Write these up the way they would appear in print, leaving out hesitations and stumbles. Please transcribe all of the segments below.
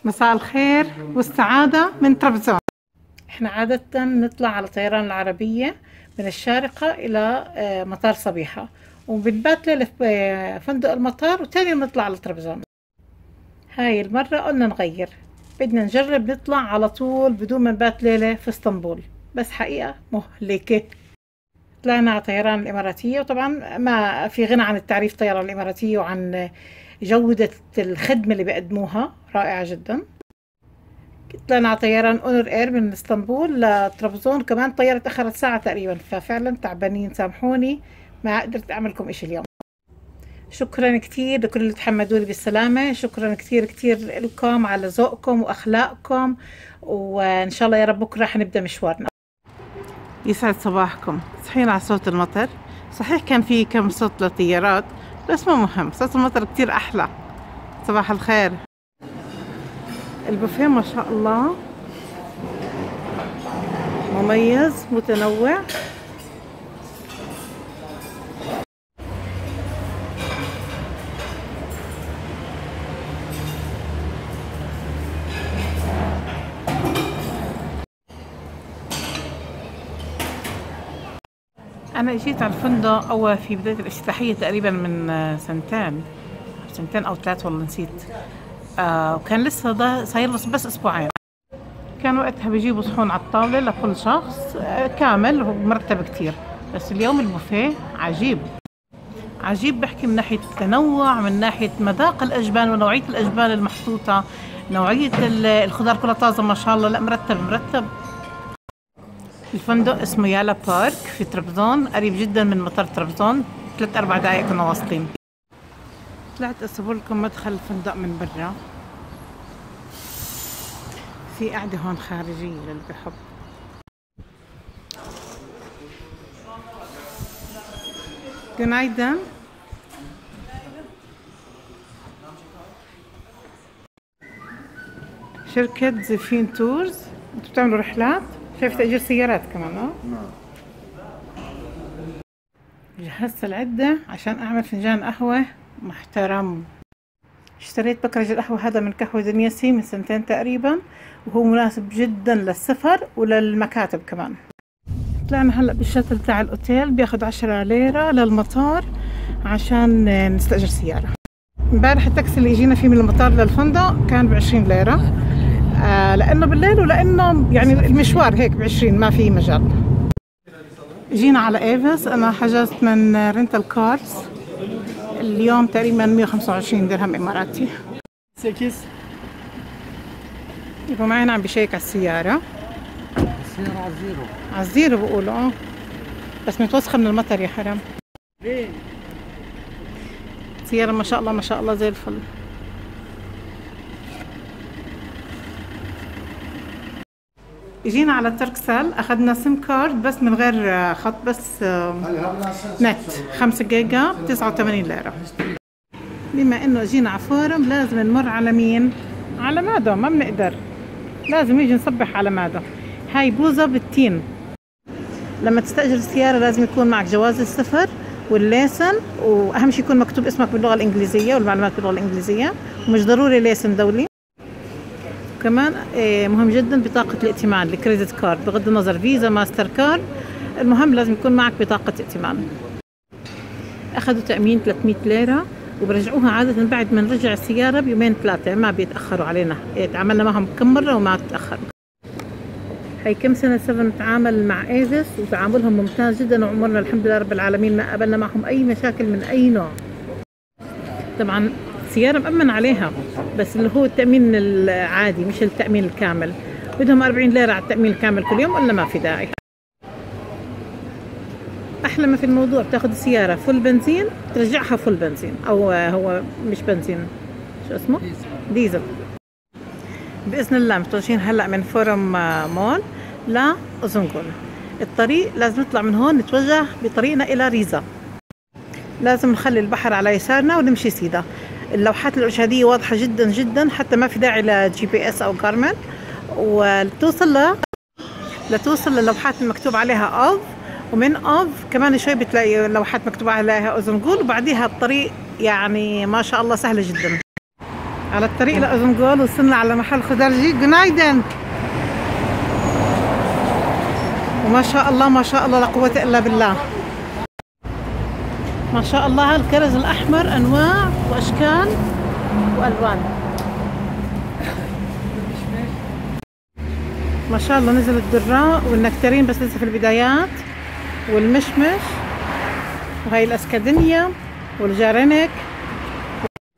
مساء الخير والسعادة من طرابزون. احنا عادة نطلع على طيران العربية من الشارقة إلى مطار صبيحة، وبنبات ليلة في فندق المطار، وتاني يوم نطلع على طرابزون. هاي المرة قلنا نغير، بدنا نجرب نطلع على طول بدون ما نبات ليلة في اسطنبول، بس حقيقة مهلكة. طلعنا على طيران الإماراتية، وطبعا ما في غنى عن التعريف طيران الإماراتية وعن جودة الخدمة اللي بيقدموها، رائعة جدا. طلعنا على طيران اونر اير من اسطنبول لطرابزون، كمان طيارة تأخرت ساعة تقريبا، ففعلا تعبانين، سامحوني ما قدرت اعمل لكم اشي اليوم. شكرا كثير لكل اللي تحمدوني بالسلامة، شكرا كثير كثير لكم على ذوقكم واخلاقكم، وان شاء الله يا رب بكره حنبدا مشوارنا. يسعد صباحكم. صحينا على صوت المطر، صحيح كان في كم صوت للطيارات بس مو مهم، صوت المطر كثير احلى. صباح الخير. البوفيه ما شاء الله مميز متنوع. أنا جيت على الفندق أول في بداية الافتتاحية تقريبا من سنتين أو 3، والله نسيت. وكان لسه ده صاير بس أسبوعين. كان وقتها بيجيبوا صحون على الطاولة لكل شخص كامل ومرتب كتير، بس اليوم البوفيه عجيب عجيب، بحكي من ناحية التنوع، من ناحية مذاق الأجبان ونوعية الأجبان المحطوطة، نوعية الخضار كلها طازة ما شاء الله، لا مرتب. الفندق اسمه يالا بارك في طرابزون، قريب جدا من مطار طرابزون، 3-4 دقائق كنا واصلين. طلعت اصور لكم مدخل الفندق من برا، في قاعدة هون خارجية للي بحب. جنايدن. شركة زفين تورز، انتوا بتعملوا رحلات؟ شايف تأجير سيارات كمان. جهزت العدة عشان أعمل فنجان قهوة محترم. اشتريت بكرج القهوة هذا من قهوة دنيسي من 2 تقريبا، وهو مناسب جدا للسفر وللمكاتب كمان. طلعنا هلا بالشاتل تاع الأوتيل، بياخد 10 ليرة للمطار عشان نستأجر سيارة. امبارح التاكسي اللي يجينا فيه من المطار للفندق كان ب20 ليرة، لأنه بالليل ولأنه يعني المشوار هيك ب20 ما في مجال. جينا على ايفز، أنا حجزت من رينتال كارز اليوم تقريبا 125 درهم إماراتي. يبقى معنا عم بشيك على السيارة. السيارة على الزيرو بقولوا بس متوسخة من المطر يا حرام. السيارة ما شاء الله زي الفل. اجينا على تركسل، اخذنا سيم كارد بس من غير خط، بس نت 5 جيجا ب 89 ليرة. بما انه اجينا على فورم لازم نمر على مين؟ على مادو، ما بنقدر، لازم يجي نصبح على مادو. هاي بوظة بالتين. لما تستأجر السيارة لازم يكون معك جواز السفر والليسن، واهم شيء يكون مكتوب اسمك باللغة الانجليزية والمعلومات باللغة الانجليزية، ومش ضروري ليسن دولي. كمان مهم جدا بطاقة الائتمان، الكريدت كارد، بغض النظر فيزا ماستر كارد، المهم لازم يكون معك بطاقة ائتمان. اخذوا تأمين 300 ليرة، وبرجعوها عادة بعد ما نرجع السيارة بيومين 3، ما بيتأخروا علينا، تعاملنا معهم كم مرة وما تأخروا. هي كم سنة 7 نتعامل مع ايفس، وتعاملهم ممتاز جدا، وعمرنا الحمد لله رب العالمين ما قابلنا معهم اي مشاكل من اي نوع. طبعا السيارة مأمن عليها، بس اللي هو التأمين العادي مش التأمين الكامل. بدهم 40 ليرة على التأمين الكامل كل يوم، ولا ما في داعي. أحلى ما في الموضوع بتاخذ السيارة فل بنزين ترجعها فل بنزين، أو هو مش بنزين، شو اسمه؟ ديزل. بإذن الله متوجهين هلأ من فورم مول لأوزنغول. الطريق لازم نطلع من هون نتوجه بطريقنا إلى ريزا، لازم نخلي البحر على يسارنا ونمشي سيدا. اللوحات الإرشادية واضحة جدا جدا، حتى ما في داعي لجي بي اس أو جارمن. لتوصل للوحات المكتوب عليها أوف، ومن أوف كمان شوي بتلاقي لوحات مكتوب عليها أوزنغول، وبعديها الطريق يعني ما شاء الله سهلة جدا. على الطريق لأزنقول، وصلنا على محل خضرجي. جنايدن. وما شاء الله ما شاء الله لا قوة إلا بالله. ما شاء الله الكرز الأحمر أنواع وأشكال وألوان. ما شاء الله نزل الدراء والنكترين بس لسه في البدايات، والمشمش، وهي الأسكادينيا والجارينيك.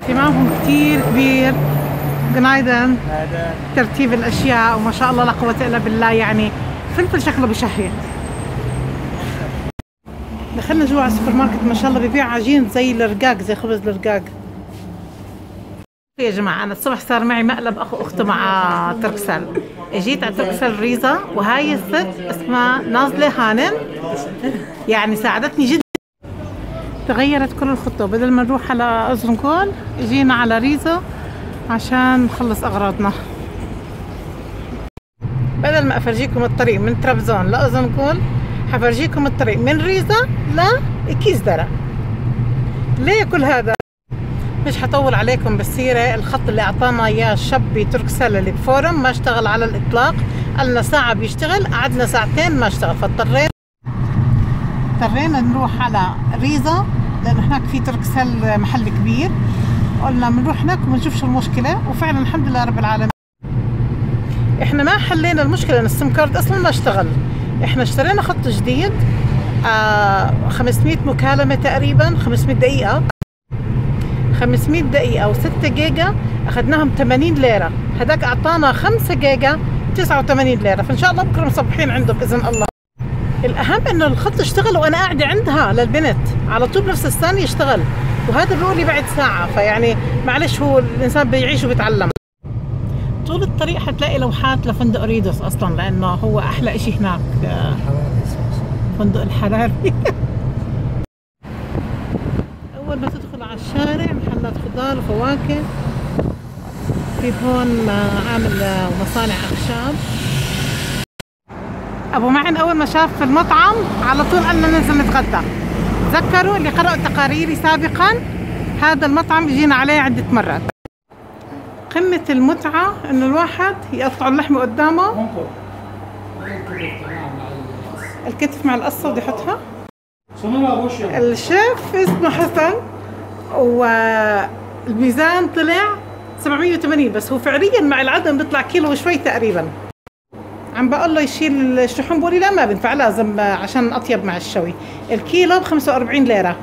اهتمامهم كتير كبير. جنايدن. ترتيب الأشياء وما شاء الله لا قوة إلا بالله. يعني فلفل شكله بشهي. دخلنا جوا على السوبر ماركت ما شاء الله ببيع عجين زي الرقاق، زي خبز الرقاق. يا جماعة أنا الصبح صار معي مقلب أخو أخته مع تركسل. اجيت على تركسل ريزا، وهاي الست اسمها نازلة هانم، يعني ساعدتني جدا. تغيرت كل الخطة، بدل ما نروح على أزنقول اجينا على ريزا عشان نخلص أغراضنا. بدل ما أفرجيكم الطريق من طرابزون لأزنقول، حفرجيكم الطريق من ريزا لكيزدرة. ليه كل هذا؟ مش حطول عليكم بالسيرة. الخط اللي أعطانا إياه الشاب بتركسل اللي بفورم ما اشتغل على الإطلاق، قالنا ساعة بيشتغل، قعدنا ساعتين ما اشتغل، فاضطرينا نروح على ريزا لأنه هناك في تركسل محل كبير. قلنا بنروح هناك وبنشوف شو المشكلة، وفعلا الحمد لله رب العالمين احنا ما حلينا المشكلة ان السم كارد اصلا ما اشتغل. احنا اشترينا خط جديد 500 مكالمة تقريبا، 500 دقيقة، 500 دقيقة و6 جيجا اخذناهم 80 ليرة. هداك اعطانا 5 جيجا 89 ليرة، فان شاء الله بكره مصبحين عنده باذن الله. الاهم انه الخط اشتغل وانا قاعدة عندها للبنت على طول بنفس الثانية يشتغل، وهذا بيقول لي بعد ساعة. فيعني معلش هو الانسان بيعيش وبيتعلم. طول الطريق حتلاقي لوحات لفندق ريدوس اصلا، لانه هو احلى اشي هناك، فندق الحراري. اول ما تدخل على الشارع محلات خضار وفواكه، في هون عامل مصانع اخشاب. ابو معن اول ما شاف المطعم على طول قال لنا ننزل نتغدى. تذكروا اللي قرأوا تقاريري سابقا، هذا المطعم بيجينا عليه عدة مرات. قمة المتعة انه الواحد يقطع اللحمة قدامه، الكتف مع القصة بدي احطها. الشيف اسمه حسن، والميزان طلع 780، بس هو فعليا مع العدم بيطلع كيلو وشوي تقريبا. عم بقول له يشيل الشحوم، بقول لي لا ما بينفع، لازم عشان اطيب مع الشوي. الكيلو ب 45 ليرة.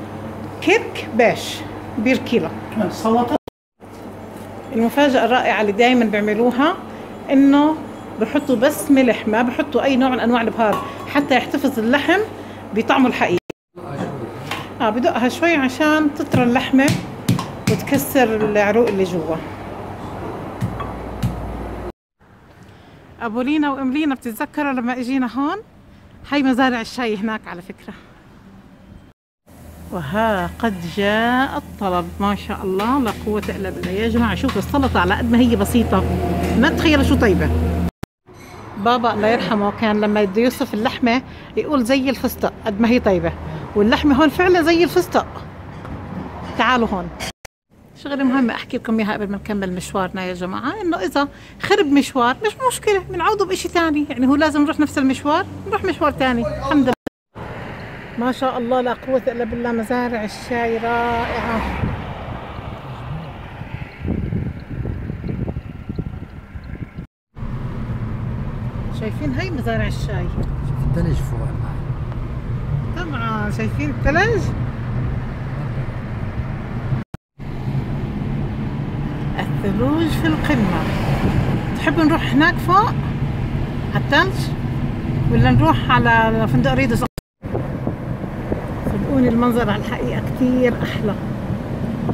كيك بيش بير كيلو. سلطة. المفاجأة الرائعة اللي دائما بيعملوها انه بحطوا بس ملح، ما بحطوا اي نوع من انواع البهار حتى يحتفظ اللحم بطعمه الحقيقي. بدقها شوي عشان تطرى اللحمة وتكسر العروق اللي جوا. ابو لينا وام لينا بتتذكروا لما اجينا هون؟ هاي مزارع الشاي هناك على فكرة. وها قد جاء الطلب ما شاء الله لا قوة الا بالله. يا جماعة شوفوا السلطة على قد ما هي بسيطة ما تخيلوا شو طيبة. بابا الله يرحمه كان لما بده يوصف اللحمة يقول زي الفستق قد ما هي طيبة، واللحمة هون فعلا زي الفستق. تعالوا هون شغلة مهمة احكي لكم اياها قبل ما نكمل مشوارنا يا جماعة، انه اذا خرب مشوار مش مشكلة بنعوضه باشي ثاني. يعني هو لازم نروح نفس المشوار، نروح مشوار ثاني. الحمد لله ما شاء الله لا قوة الا بالله. مزارع الشاي رائعة. شايفين هاي مزارع الشاي؟ شوف الثلج فوق. طبعا شايفين الثلج؟ الثلوج في القمة. تحبوا نروح هناك فوق على الثلج ولا نروح على فندق ريدوس؟ صدقوني المنظر على الحقيقة كتير أحلى،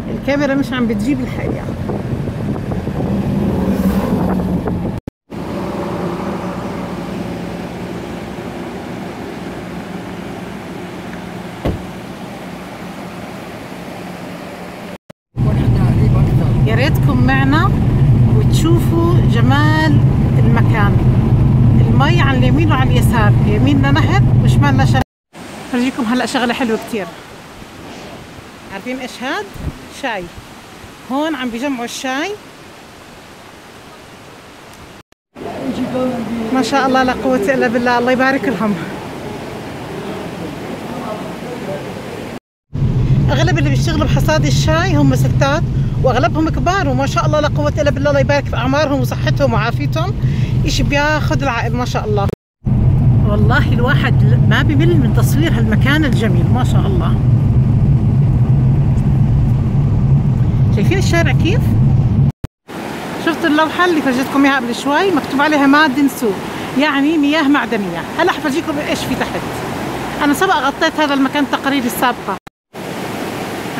الكاميرا مش عم بتجيب الحقيقة. يا ريتكم معنا وتشوفوا جمال المكان. المي على اليمين وعلى اليسار، يميننا نهر وشمالنا شارع. فرجيكم هلا شغله حلوه كتير. عارفين ايش هاد؟ شاي. هون عم بيجمعوا الشاي ما شاء الله لا قوة إلا بالله، الله يبارك لهم. أغلب اللي بيشتغلوا بحصاد الشاي هم ستات، وأغلبهم كبار، وما شاء الله لا قوة إلا بالله، الله يبارك في أعمارهم وصحتهم وعافيتهم. إشي بياخذ العقل ما شاء الله. والله الواحد ما بيمل من تصوير هالمكان الجميل ما شاء الله. شايفين الشارع كيف؟ شفتوا اللوحة اللي فرجتكم اياها قبل شوي مكتوب عليها معدن سوق، يعني مياه معدنية. هلا حفرجيكم ايش في تحت. انا سبق غطيت هذا المكان تقارير السابقة.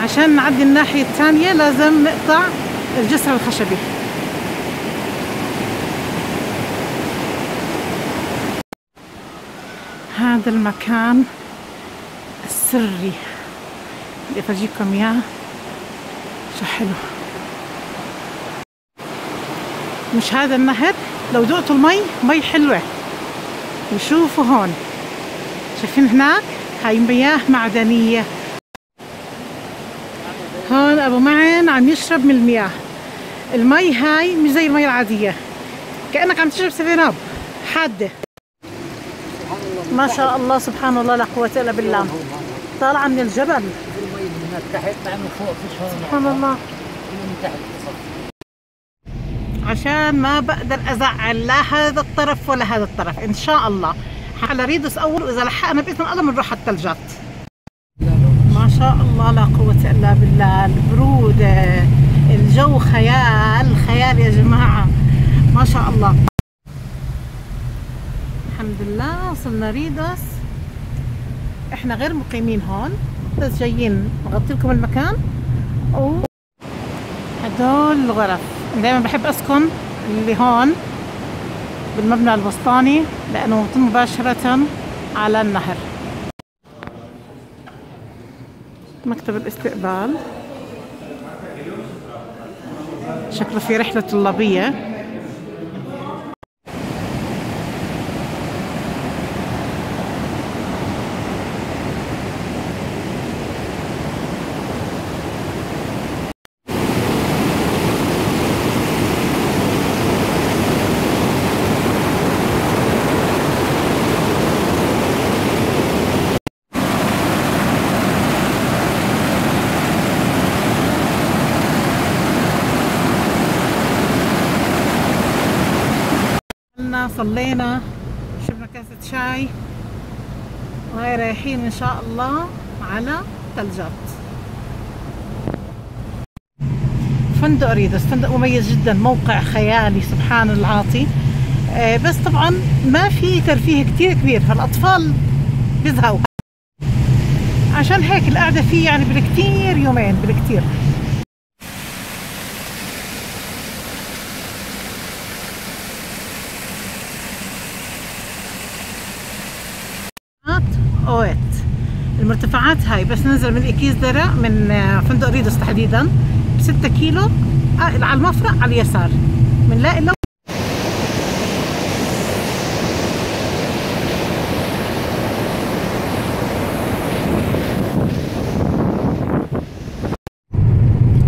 عشان نعدي الناحية الثانية لازم نقطع الجسر الخشبي. هذا المكان السري اللي افرجيكم اياه شو حلو. مش هذا النهر لو دقتوا المي مي حلوة. وشوفوا هون، شايفين هناك هاي مياه معدنية. هون ابو معن عم يشرب من المياه. المي هاي مش زي المي العادية، كأنك عم تشرب 7 اب حادة. ما شاء الله سبحان الله لا قوة الا بالله. طالعة من الجبل سبحان الله. عشان ما بقدر ازعل لا هذا الطرف ولا هذا الطرف. ان شاء الله على ريدوس اول، واذا لحقنا باذن الله بنروح على الثلجات. ما شاء الله لا قوة الا بالله. البرودة، الجو خيال خيال يا جماعة ما شاء الله. الحمد لله وصلنا ريدوس. احنا غير مقيمين هون، بس جايين نغطي لكم المكان. هدول الغرف دائما بحب اسكن اللي هون بالمبنى الوسطاني لانه مطل مباشرة على النهر. مكتب الاستقبال شكله في رحلة طلابية. صلينا، شربنا كاسة شاي، وهي رايحين ان شاء الله على ثلجات. فندق ريدوس فندق مميز جدا، موقع خيالي سبحان العاطي. بس طبعا ما في ترفيه كتير كبير، فالاطفال بيزهقوا، عشان هيك القعدة فيه يعني بالكتير يومين بالكتير. اويت المرتفعات هاي بس ننزل من اكيز درع من فندق ريدوس تحديدا ب6 كيلو على المفرق على اليسار بنلاقي لو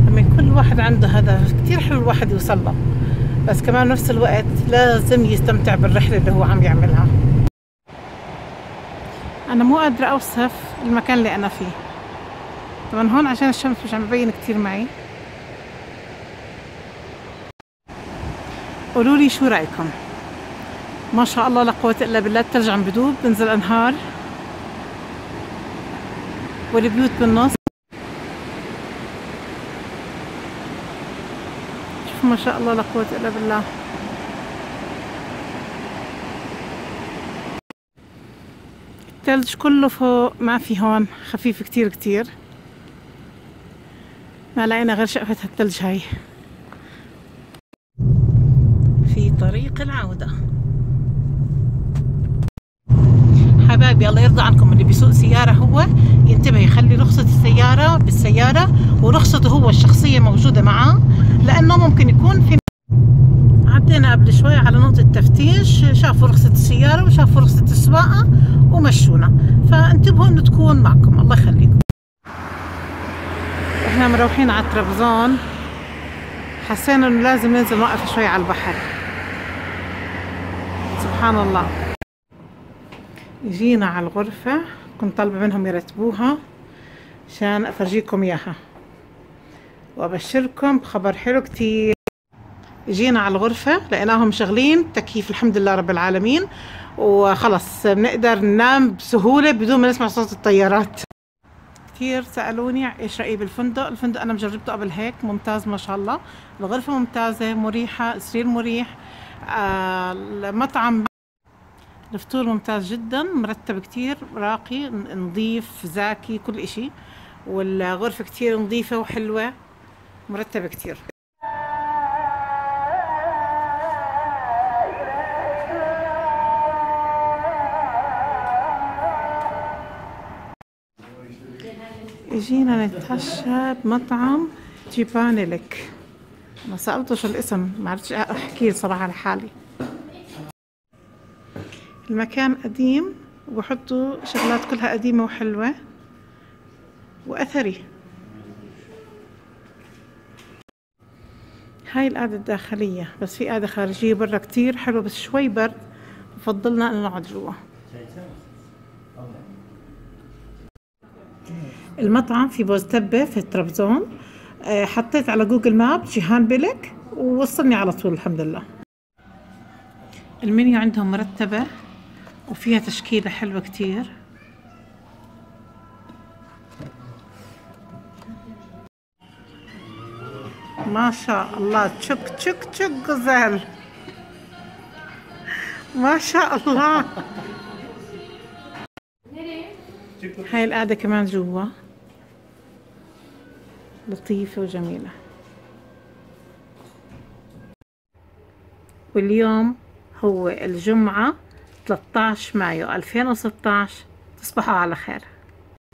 لما كل واحد عنده هذا كتير حلو الواحد يوصل له، بس كمان نفس الوقت لازم يستمتع بالرحلة اللي هو عم يعملها. أنا مو قادرة أوصف المكان اللي أنا فيه. طبعا هون عشان الشمس مش عم تبين كتير معي. قولولي شو رأيكم؟ ما شاء الله لا قوة إلا بالله. الثلج عم بدوب، بنزل أنهار والبيوت بالنص. شوفوا ما شاء الله لا قوة إلا بالله. الثلج كله فوق، ما في هون، خفيف كتير كتير. ما لقينا غير شقفة هالثلج هاي. في طريق العودة. حبايبي الله يرضى عنكم، اللي بيسوق سيارة هو ينتبه يخلي رخصة السيارة بالسيارة ورخصته هو الشخصية موجودة معاه، لأنه ممكن يكون في. عدينا قبل شوي على نقطة تفتيش، شافوا رخصة السيارة وشافوا رخصة السواقة ومشونا، فانتبهوا انه تكون معكم. الله يخليكم. احنا مروحين على طرابزون، حسينا انه لازم ننزل نوقف شوي على البحر. سبحان الله. جينا على الغرفة، كنت طالبة منهم يرتبوها عشان افرجيكم اياها وابشركم بخبر حلو كتير. جينا على الغرفة لقيناهم شغلين تكييف الحمد لله رب العالمين، وخلص بنقدر ننام بسهولة بدون ما نسمع صوت الطيارات. كثير سألوني ايش رأيي بالفندق. الفندق انا جربته قبل هيك، ممتاز ما شاء الله. الغرفة ممتازة مريحة، السرير مريح، المطعم، الفطور ممتاز جدا، مرتب كتير، راقي، نظيف، زاكي، كل اشي. والغرفة كتير نظيفة وحلوة، مرتبة كتير. اجينا نتعشى بمطعم جيبانيلك. ما سألته شو الاسم، ما عرفتش احكيه صراحة لحالي. المكان قديم وبحطوا شغلات كلها قديمة وحلوة وأثري. هاي القعدة الداخلية، بس في قعدة خارجية برا كتير حلو، بس شوي برد، فضلنا أن نقعد جوا. المطعم في بوزتبة في طرابزون. حطيت على جوجل ماب جيهان بيلك ووصلني على طول الحمد لله. المنيو عندهم مرتبة وفيها تشكيلة حلوة كتير. ما شاء الله، تشك تشك تشك غزال، ما شاء الله. هاي القعدة كمان جوا لطيفة وجميلة. واليوم هو الجمعة 13 مايو 2016. تصبحوا على خير.